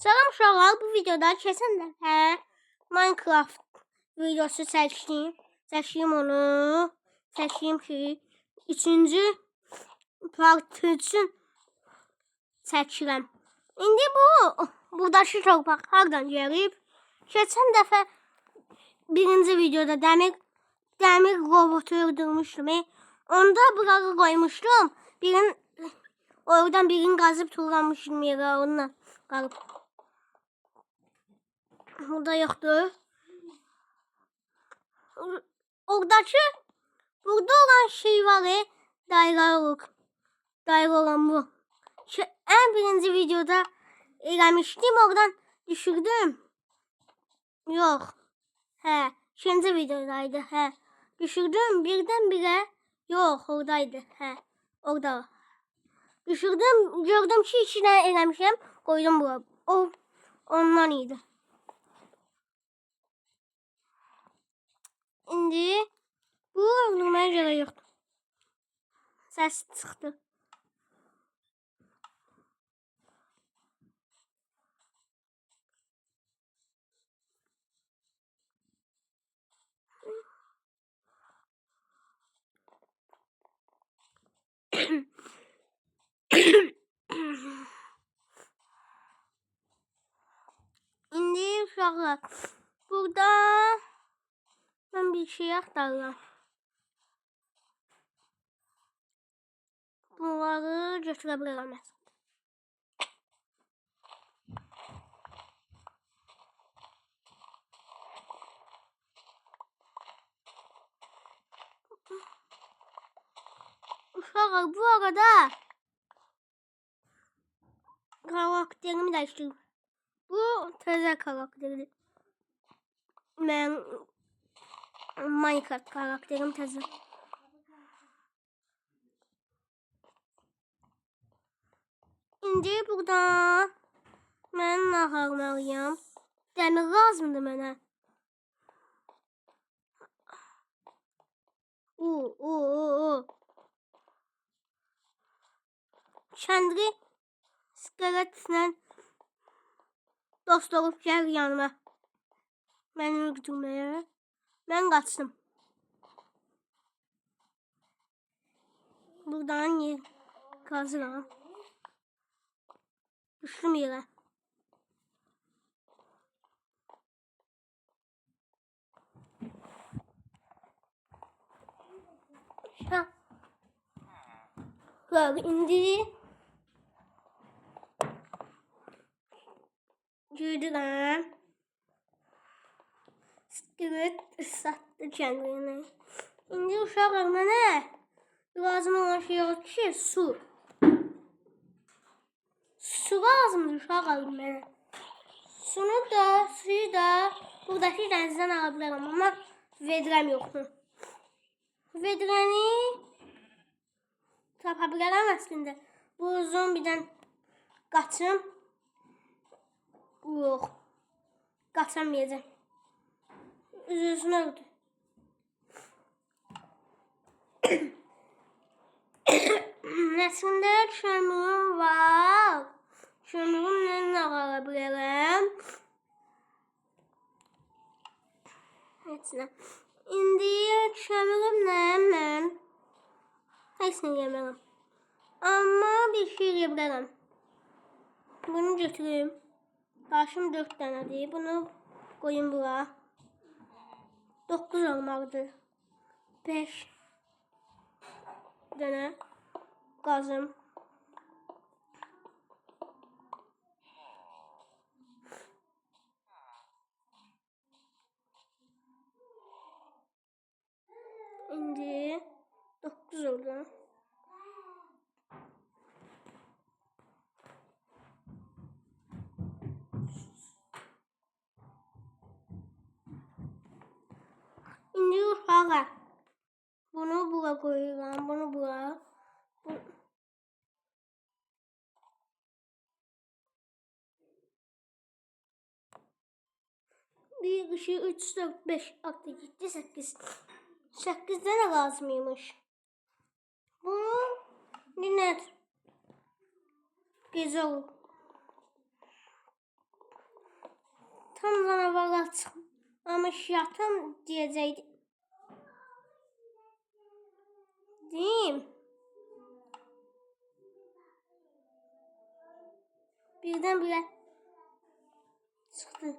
Salam uşaqlar, bu videoda keçən dəfə Minecraft videosu çəkdim onu. Çəkdim ki, 3-cü part üçün çəkirəm. İndi buradakı torpaq hardan gəlib? Keçən dəfə birinci videoda dəmir robotu öldürmüşdüm. Onda burağı qoymuşdum. Oradan birini qazıb tullamışdım yerə, onunla qalıb. Burada yoxdur. Burada olan şey var, dairə olan bu. Ən birinci videoda eləmişdim, oradan düşürdüm. Yox. İkinci videodaydı. Düşürdüm birdən-birə. Yox, oradaydı. Orada. Düşürdüm, gördüm ki, içinə eləmişəm, qoydum bura. Ondan idi. İndi bu öldürməyə görə yoxdur. Səs çıxdı. İndi uşaqlar, burada mən bir şey axtarıram. Bunları götürə bilərəm. Uşaqlar, bu arada karakterimi dəyişdirdim. Bu təzə karakterdir. Mən Minecraft karakterim təzə. İndi burada mən naharmalıyam. Dəmir lazımdır mənə. Kəndri iskeletlə dost olub gəl yanıma. Məni öldürməyə. Mən qaçdım. Buradan yer qazıram. Düşdüm yerə. İndi gördürəm. İskelet ıslatdı kendini. İndi uşaqlar mənə lazım olan şey yox ki, su. Su lazımdır uşaqlar mənə. Suyu da buradakı dənizdən ala bilərəm, amma vedrəm yoxdur. Vedrəni tapa bilərəm əslində. Bu zombidən qaçım. Yox. Qaçamayacam. Üzülsün öldü. Əslində kömürüm var. Kömürümlə nə qala bilərəm? İndi kömürümlə mən heç nə yemərəm. Amma bir şey yeyə bilərəm. Bunu götürüm. Daşım 4 dənədir. Bunu qoyum bura. 9 olmalıdır. 5 dənə qazım. İndi 9 oldu. İndi uşaqlar, bunu bura qoyuram, bunu bura. Bir, 2, 3, 4, 5, 6, 7, 8. 8 dənə lazımıymış. Bunu yine gece olur. Tam canavara çıxmamış yatım deyəcəkdim. Deyim. Birdən-birə çıxdı.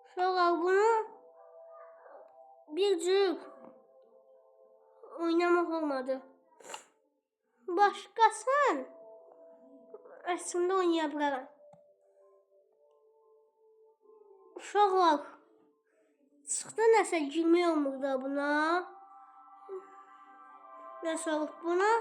Uşaqlar bunu bir cür oynamaq olmadı. Başqasın əslində oynaya bilərəm. Uşaqlar çıxdı nəsə girmək olmur da buna. Nəsə olub buna.